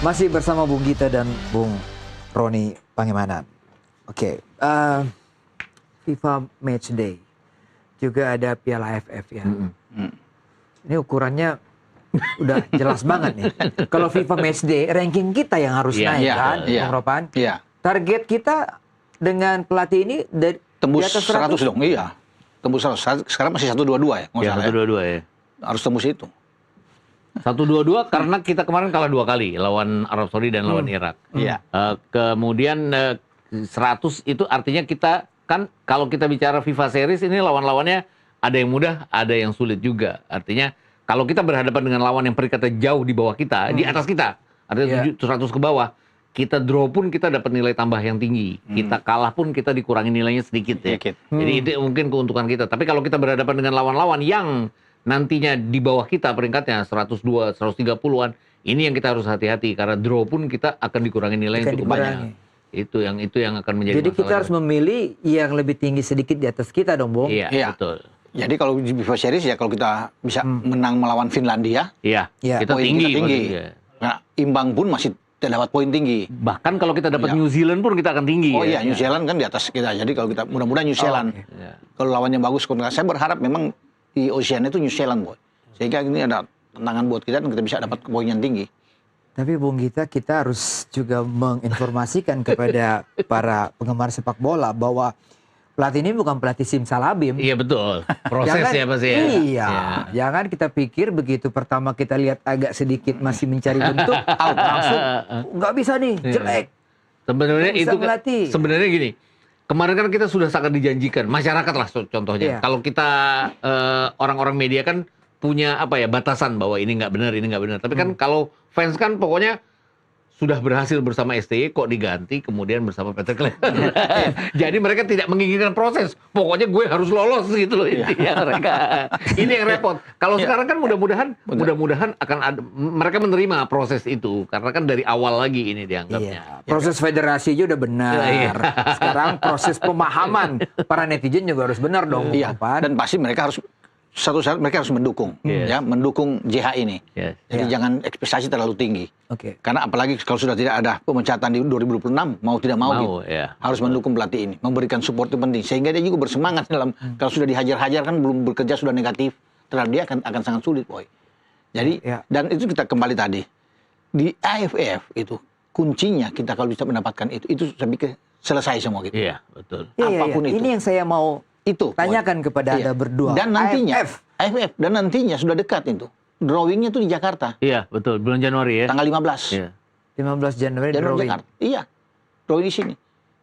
Masih bersama Bung Gita dan Bung Roni Pangemanan. Oke, FIFA Match Day. Juga ada Piala AFF ya. Ini ukurannya udah jelas banget nih. Kalau FIFA Match Day, ranking kita yang harus naik kan, Bung Ropan? Iya. Target kita dengan pelatih ini Tembus di atas 100 dong, iya. Tembus 100. Sekarang masih 122 ya? Iya, 122 ya. Harus tembus itu. 122 karena kita kemarin kalah 2 kali lawan Arab Saudi dan lawan Irak. Iya. Kemudian 100 itu artinya kita kan kalau kita bicara FIFA Series ini lawan-lawannya ada yang mudah, ada yang sulit juga. Artinya kalau kita berhadapan dengan lawan yang peringkatnya jauh di bawah kita, di atas kita, artinya 100 ke bawah, kita draw pun kita dapat nilai tambah yang tinggi. Kita kalah pun kita dikurangi nilainya sedikit ya. Jadi itu mungkin keuntungan kita. Tapi kalau kita berhadapan dengan lawan-lawan yang nantinya di bawah kita peringkatnya 102, 130-an, ini yang kita harus hati-hati karena draw pun kita akan dikurangi nilai yang cukup banyak. Itu yang akan menjadi Jadi masalah. kita harus memilih yang lebih tinggi sedikit di atas kita dong, Bung. Iya, betul. Jadi kalau di FIFA Series ya kalau kita bisa menang melawan Finlandia, Iya, kita poin tinggi. kita tinggi. Iya. Nah, imbang pun masih tidak dapat poin tinggi. Bahkan kalau kita dapat New Zealand pun kita akan tinggi. Oh ya. iya, New Zealand kan di atas kita. Jadi kalau kita mudah-mudahan New Zealand. Kalau lawannya bagus, saya berharap memang di Oceania itu New Zealand, boy. Sehingga ini ada tantangan buat kita dan kita bisa dapat poin yang tinggi. Tapi Bung Gita, kita harus juga menginformasikan kepada para penggemar sepak bola bahwa pelatih ini bukan pelatih simsalabim. Iya betul. Prosesnya pasti ya. Iya. Jangan kita pikir begitu pertama kita lihat agak sedikit masih mencari bentuk, langsung nggak bisa nih, jelek. Sebenarnya Bisa itu melatih. sebenarnya gini. Kemarin kan kita sudah sangat dijanjikan, masyarakat lah contohnya. Kalau kita orang-orang media kan punya batasan bahwa ini nggak benar, ini nggak benar. Tapi kan kalau fans kan pokoknya sudah berhasil bersama STY kok diganti kemudian bersama Peter Clement. Jadi mereka tidak menginginkan proses. Pokoknya gue harus lolos gitu loh intinya mereka. Ini yang repot. Kalau sekarang kan mudah-mudahan akan ada, mereka menerima proses itu karena kan dari awal lagi ini dianggapnya. Proses federasi aja udah benar. Sekarang proses pemahaman para netizen juga harus benar dong. Iya. Dan pasti mereka harus satu syarat mereka harus mendukung, mendukung JH ini. Jadi jangan ekspektasi terlalu tinggi. Karena apalagi kalau sudah tidak ada pemecatan di 2026, mau tidak mau harus mendukung pelatih ini, memberikan support itu penting. Sehingga dia juga bersemangat dalam kalau sudah dihajar-hajar kan belum bekerja sudah negatif, terhadap dia akan sangat sulit, boy. Jadi dan itu kita kembali tadi di AFF itu kuncinya kita kalau bisa mendapatkan itu saya pikir selesai semua gitu. Iya betul. Apapun itu. Ini yang saya mau tanyakan kepada Anda berdua. Dan nantinya AFF dan nantinya sudah dekat itu. Drawingnya itu di Jakarta. Iya, betul. Bulan Januari ya. Tanggal 15. Iya. 15 Januari drawing. Jakarta. Iya. Drawing di sini.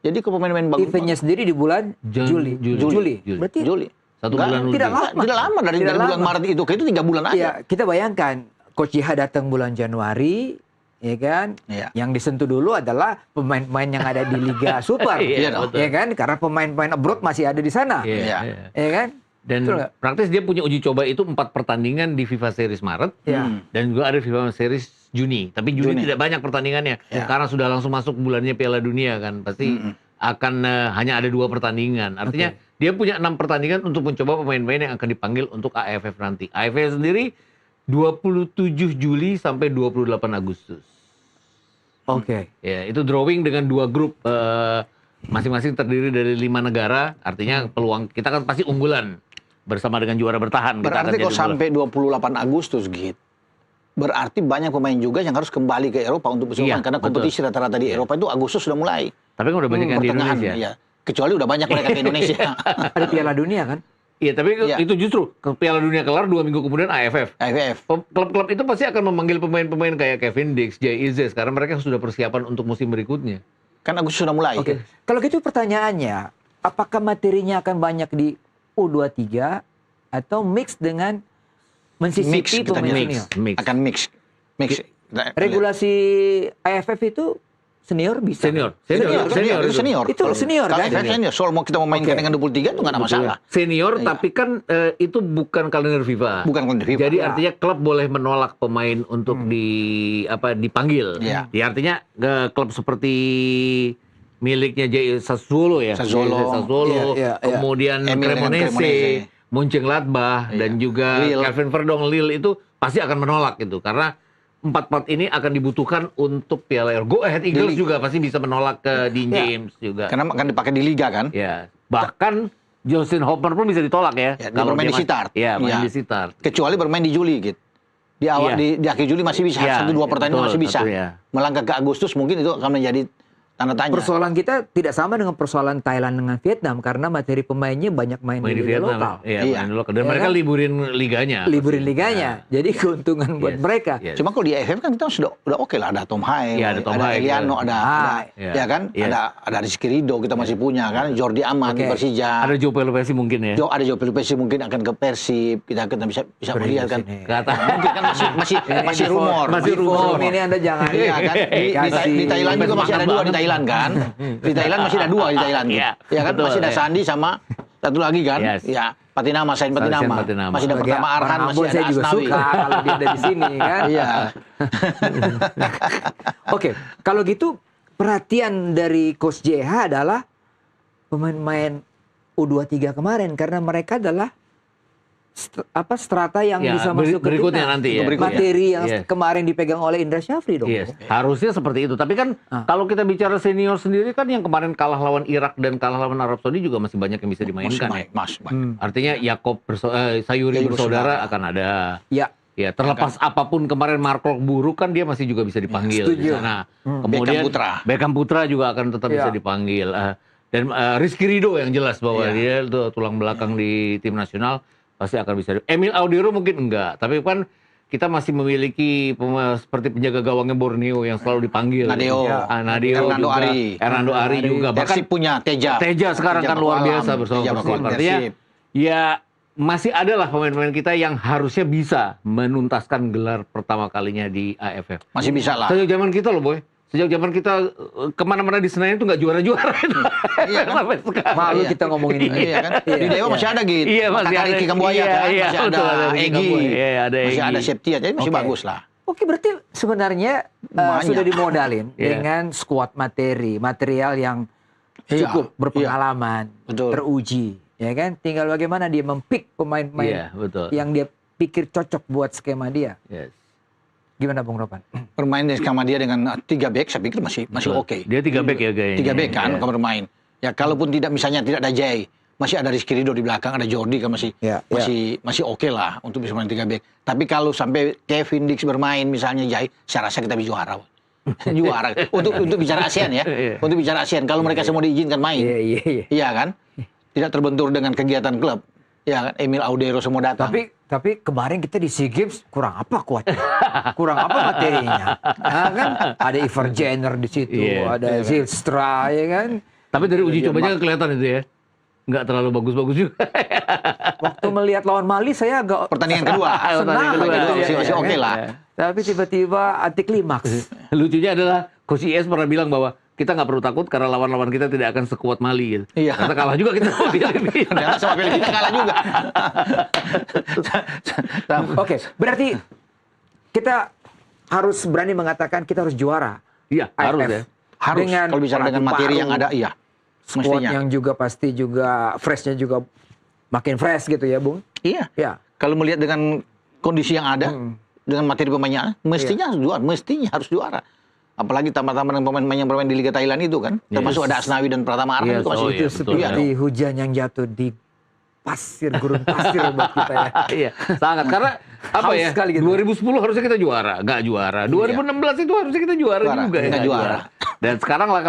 Jadi ke pemain-pemain bagus. Eventnya sendiri di bulan Juli. Berarti Juli. Satu bulan tidak lama. Tidak lama dari bulan Maret itu. Itu 3 bulan aja. Iya, kita bayangkan Coach Jiha datang bulan Januari, ya kan? Yang disentuh dulu adalah pemain-pemain yang ada di Liga Super, ya kan? Karena pemain-pemain abroad masih ada di sana, ya kan? Dan praktis dia punya uji coba itu 4 pertandingan di FIFA Series Maret, dan juga ada FIFA Series Juni. Tapi Juni tidak banyak pertandingannya, karena sudah langsung masuk bulannya Piala Dunia kan, pasti akan hanya ada 2 pertandingan. Artinya dia punya 6 pertandingan untuk mencoba pemain-pemain yang akan dipanggil untuk AFF nanti. AFF sendiri 27 Juli sampai 28 Agustus. Ya, itu drawing dengan 2 grup masing-masing terdiri dari 5 negara. Artinya peluang kita kan pasti unggulan bersama dengan juara bertahan. Berarti kalau sampai 28 Agustus gitu. Berarti banyak pemain juga yang harus kembali ke Eropa untuk bersaing karena kompetisi rata-rata di Eropa itu Agustus sudah mulai. Tapi kan udah banyak yang di Indonesia. Ya. Kecuali udah banyak mereka ke Indonesia. Ada Piala Dunia kan? Iya, tapi itu justru ke Piala Dunia kelar 2 minggu kemudian AFF. Klub-klub itu pasti akan memanggil pemain-pemain kayak Kevin Dix, Jay Izzes karena mereka sudah persiapan untuk musim berikutnya. Kan Agustus sudah mulai. Kalau gitu pertanyaannya, apakah materinya akan banyak di U23 atau mix dengan mensisipi pemain senior? Akan mix. Regulasi AFF itu senior bisa. Senior. Itu senior kan? Senior. Soal mau kita memainkan dengan 23 itu nggak ada masalah. Senior tapi kan itu bukan kalender FIFA. Bukan kalender FIFA. Jadi artinya klub boleh menolak pemain untuk dipanggil. Ya artinya klub seperti miliknya Sassuolo ya. Sassuolo. Kemudian Cremonese, Mönchengladbach dan juga Calvin Verdong Lille itu pasti akan menolak gitu karena empat ini akan dibutuhkan untuk Piala Euro. Go Ahead Eagles juga pasti bisa menolak ke Dean James juga. Karena akan dipakai di liga kan. Ya. Bahkan Justin Hopper pun bisa ditolak ya. Kalau bermain di Sittard. Iya, main di Sittard. Kecuali bermain di Juli gitu. Di awal di akhir Juli masih bisa, 1-2 pertandingan masih bisa. Melangkah ke Agustus mungkin itu akan menjadi tanda tanya. Persoalan kita tidak sama dengan persoalan Thailand dengan Vietnam karena materi pemainnya banyak main di liga lokal. Iya, main di lokal. Dan mereka liburin liganya. Liburin liganya. Jadi keuntungan buat mereka. Cuma kalau di AFF kan kita udah oke lah, ada Tom Haye, ada Eliano, ya kan, ada Rizky Ridho kita masih punya kan, Jordi Amat di Persija. Ada Joe Pelopesi mungkin ya. Ada Joe Pelopesi mungkin akan ke Persib. Kita bisa melihat kan. Mungkin kan masih rumor. Masih rumor. Ini Anda jangan kan. Di Thailand juga masih ada 2 di Thailand kan. Di Thailand masih ada 2 di Thailand. Ya kan, masih ada Sandi sama satu lagi kan. Ya, Patinama, Sain Patinama. Masih ada pertama Arhan, masih ada saya juga Asnawi. suka kalau dia ada di sini kan. Iya. Oke, kalau gitu perhatian dari Coach JH adalah pemain-pemain U23 kemarin karena mereka adalah strata yang bisa masuk ke berikutnya timnas. nanti ya. Materi yang kemarin dipegang oleh Indra Syafri dong. Harusnya seperti itu. Tapi kan kalau kita bicara senior sendiri kan yang kemarin kalah lawan Irak dan kalah lawan Arab Saudi juga masih banyak yang bisa dimainkan. Artinya Yakob Sayuri bersaudara akan ada. Ya, terlepas apapun kemarin Marklock buruk kan dia masih juga bisa dipanggil di sana. Kemudian Beckham Putra juga akan tetap bisa dipanggil. Dan Rizky Ridho yang jelas bahwa dia itu tulang belakang di tim nasional pasti akan bisa. Emil Audero mungkin enggak, tapi kan kita masih memiliki seperti penjaga gawangnya Borneo yang selalu dipanggil. Nadeo Hernando Ari juga. Bahkan punya Teja sekarang kan luar biasa bersama Persib. Artinya ya masih ada lah pemain-pemain kita yang harusnya bisa menuntaskan gelar pertama kalinya di AFF. Masih bisa lah. Sejak zaman kita loh Boy. Sejak zaman kita kemana-mana di Senayan itu nggak juara-juara itu. Iya kan? Sampai sekarang. Malu kita ngomongin ini. Iya kan? Di Dewa masih ada gitu. Iya, masih ada Riki Kambuaya kan. Masih ada Egi. Masih ada Septia. Jadi masih bagus lah. Oke, berarti sebenarnya sudah dimodalin dengan skuad material yang cukup berpengalaman, teruji. Ya kan? Tinggal bagaimana dia mempick pemain-pemain yang dia pikir cocok buat skema dia. Gimana Bung Ropan? Bermain di skema dia dengan 3 back, saya pikir masih oke. Dia 3 back ya kayaknya. 3 back kan kalau bermain. Ya kalaupun tidak misalnya tidak ada Jay, masih ada Rizky Ridho di belakang, ada Jordi kan masih oke lah untuk bisa main 3 back. Tapi kalau sampai Kevin Dix bermain misalnya Jay, saya rasa kita bisa juara. Juara. Untuk bicara ASEAN ya. Untuk bicara ASEAN kalau mereka semua diizinkan main. Iya kan? Tidak terbentur dengan kegiatan klub. Ya kan, Emil Audero semua datang. Tapi kemarin kita di SEA Games kurang apa kuatnya? Kurang apa materinya? Nah, kan ada Ivar Jenner di situ, ada Zylstra ya kan. Tapi dari uji cobanya kelihatan itu ya. Nggak terlalu bagus-bagus juga. Waktu melihat lawan Mali saya agak pertandingan kedua senang masih oke lah. Tapi tiba-tiba anti klimaks. Lucunya adalah Coach IS pernah bilang bahwa kita nggak perlu takut karena lawan-lawan kita tidak akan sekuat Mali gitu. Iya. Karena kalah juga kita sama Filipina. Sama Filipina kalah juga. Oke, berarti kita harus berani mengatakan kita harus juara. Iya, harus ya. Harus. Kalau bicara dengan materi yang ada, iya. Squad yang juga pasti juga freshnya juga makin fresh gitu ya, Bung? Iya. Ya. Kalau melihat dengan kondisi yang ada, dengan materi pemainnya, mestinya harus juara. Apalagi tambah-tambah dengan pemain-pemain yang bermain di Liga Thailand itu kan. Termasuk ada Asnawi dan Pratama Arhan itu masih itu seperti hujan yang jatuh di gurun pasir buat kita ya. Iya, sangat. Karena apa ya, gitu. 2010 harusnya kita juara, nggak juara. 2016 itu harusnya kita juara juga ya. Juara. Dan sekarang lah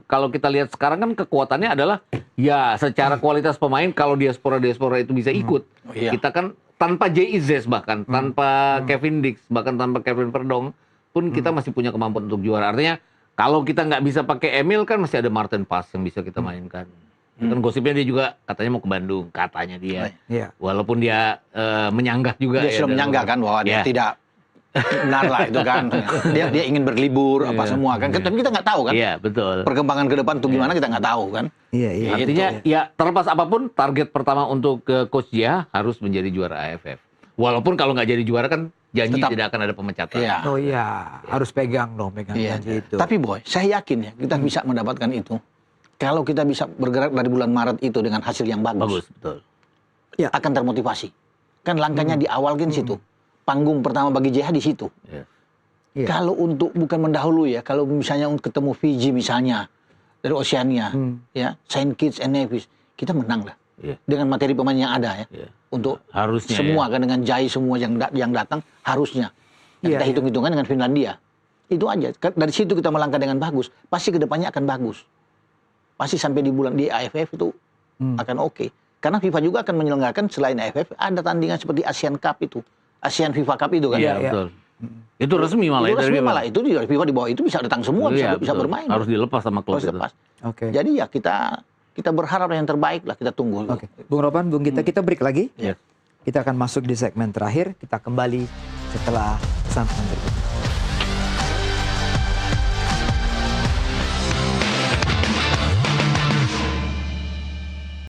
kalau kita lihat sekarang kan kekuatannya adalah ya secara kualitas pemain kalau diaspora itu bisa ikut. Kita kan tanpa JIZ bahkan, tanpa Kevin Dix, bahkan tanpa Kevin Perdong pun kita masih punya kemampuan untuk juara. Artinya kalau kita nggak bisa pakai Emil kan masih ada Martin Paes yang bisa kita mainkan. Kan gosipnya dia juga katanya mau ke Bandung, katanya dia. Walaupun dia menyanggah juga. Dia sudah menyanggah kan bahwa dia tidak benar lah itu kan. Dia ingin berlibur apa semua kan. Tapi kita nggak tahu kan. Iya, betul. Perkembangan ke depan tuh gimana kita nggak tahu kan. Iya. Artinya ya terlepas apapun target pertama untuk Coach Jia harus menjadi juara AFF. Walaupun kalau nggak jadi juara kan janji tidak akan ada pemecatan. Oh iya, harus pegang janji itu. Tapi Boy, saya yakin ya kita bisa mendapatkan itu. Kalau kita bisa bergerak dari bulan Maret itu dengan hasil yang bagus. Betul. Akan termotivasi. Kan langkahnya di awal kan situ. Panggung pertama bagi JH di situ. Kalau untuk bukan mendahului ya, kalau misalnya untuk ketemu Fiji misalnya dari Oceania, ya Saint Kitts and Nevis, kita menang lah dengan materi pemain yang ada ya. Untuk harusnya semua kan dengan Jai semua yang datang harusnya. Kita hitung-hitungan dengan Finlandia. Itu aja. Dari situ kita melangkah dengan bagus. Pasti kedepannya akan bagus. Pasti sampai di bulan di AFF itu akan oke. Karena FIFA juga akan menyelenggarakan selain AFF ada tandingan seperti Asian Cup itu, Asian FIFA Cup itu kan. Iya betul. Itu resmi malah. Itu resmi malah. Itu di FIFA di bawah itu bisa datang semua, bisa bermain. Harus dilepas sama klub itu. Oke. Jadi ya kita berharap yang terbaik lah, kita tunggu. Oke. Bung Ropan, Bung Gita, kita break lagi. Kita akan masuk di segmen terakhir. Kita kembali setelah pesan menteri.